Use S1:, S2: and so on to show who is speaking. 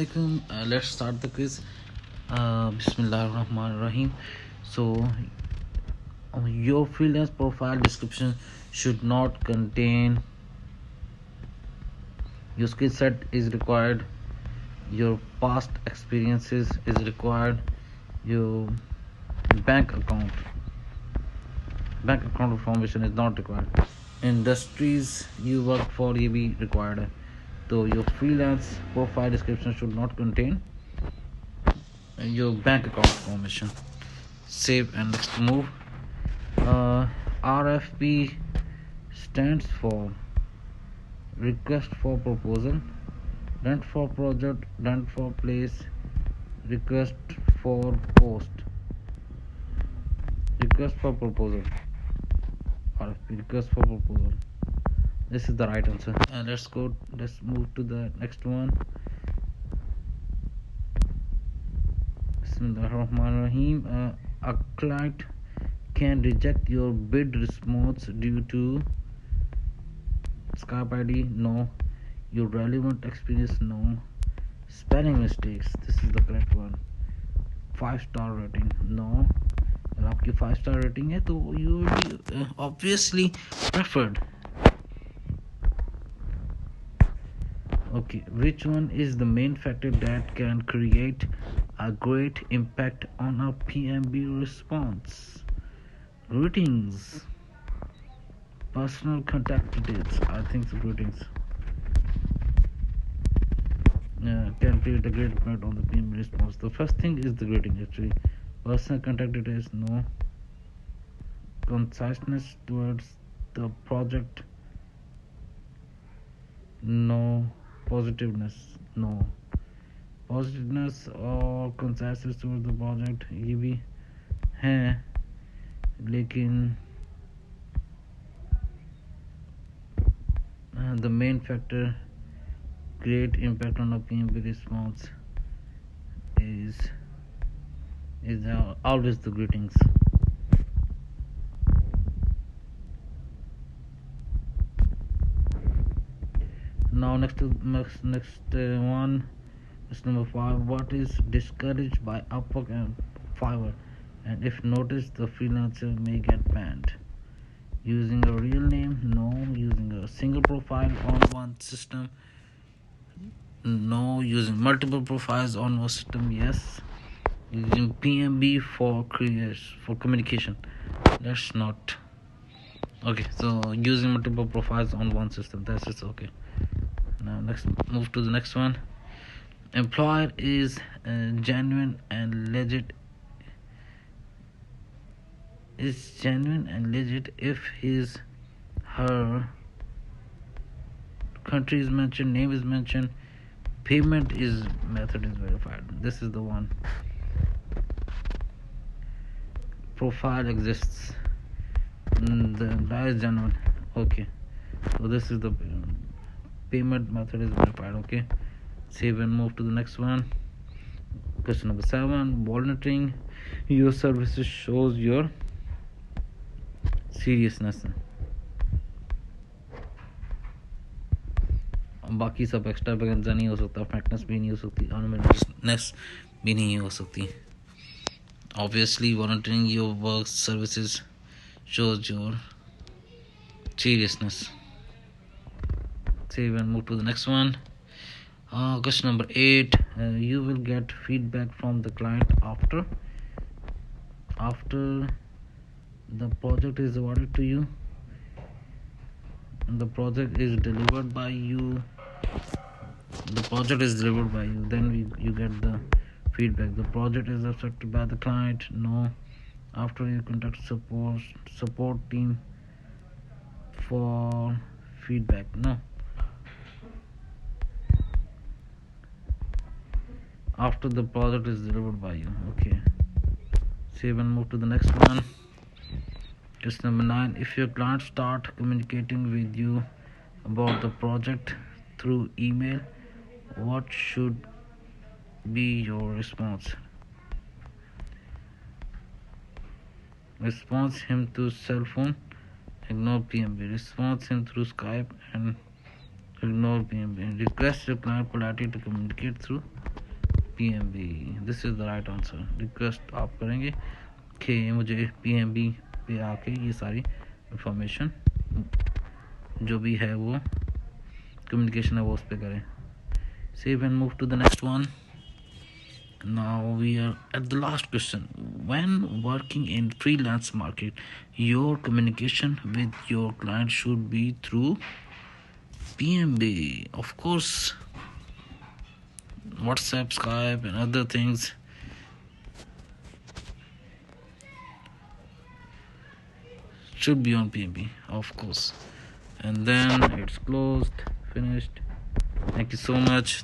S1: Let's start the quiz. Bismillahirrahmanirrahim. So, your freelance profile description should not contain your skill set is required, your past experiences is required, your bank account information is not required, industries you work for ये भी required है. So your freelance profile description should not contain your bank account information. Save and next move. RFP stands for request for proposal, rent for project, rent for place, request for post, request for proposal. RFP, request for proposal. This is the right answer. And let's move to the next one. Bismillahirrahmanirrahim. A client can reject your bid response due to Skype ID, no. Your relevant experience, no. Spelling mistakes, this is the correct one. 5-star rating, no. अगर आपकी 5-star rating है तो you will be obviously preferred. Okay, which one is the main factor that can create a great impact on a PMB response? Greetings. Personal contact details. I think so. Greetings. Can create a great impact on the PMB response. The first thing is the greeting actually. Personal contact details, no. Conciseness towards the project, no. Positiveness, no. Positiveness or conciseness towards the project ये भी है, लेकिन the main factor great impact on a PMB response is always the greetings. Now next one is number 5. What is discouraged by Upwork and Fiverr, and if noticed the freelancer may get banned? Using a real name, no. Using a single profile on one system, no. Using multiple profiles on one system, yes. Using PMB for communication, that's not okay. So using multiple profiles on one system, that's just okay. Now let's move to the next one. Employer is genuine and legit. Is genuine and legit if her country is mentioned, name is mentioned, payment method is verified. This is the one. Profile exists. The employer is genuine. Okay. So this is the payment method is verified. Okay. Save and move to the next one. Question number 7. Volunteering your services shows your seriousness. बाकी सब extra वैगेंजा नहीं हो सकता, frankness भी नहीं हो सकती, अनमेरिटेडनेस भी नहीं हो सकती. Obviously, volunteering your work services shows your seriousness. Save and move to the next one. Question number 8. You will get feedback from the client after the project is awarded to you. The project is delivered by you. Then you get the feedback. The project is accepted by the client, no. After you contact support team for feedback, no. After the project is delivered by you. Okay. Save and move to the next one. Question number 9. If your client start communicating with you about the project through email, what should be your response? Response him through cell phone, ignore PMB. Response him through Skype and ignore PMB. Request your client politely to communicate through PMB. This is the right answer. Request आप करेंगे कि मुझे PMB पे आके ये सारी information जो भी है वो कम्युनिकेशन है वो उस पर करें. Save and move to the next one. Now we are at the last question. When working in freelance market, your communication with your client should be through PMB. Of course, WhatsApp, Skype and other things. Should be on PMB, of course. And then it's closed, finished. Thank you so much.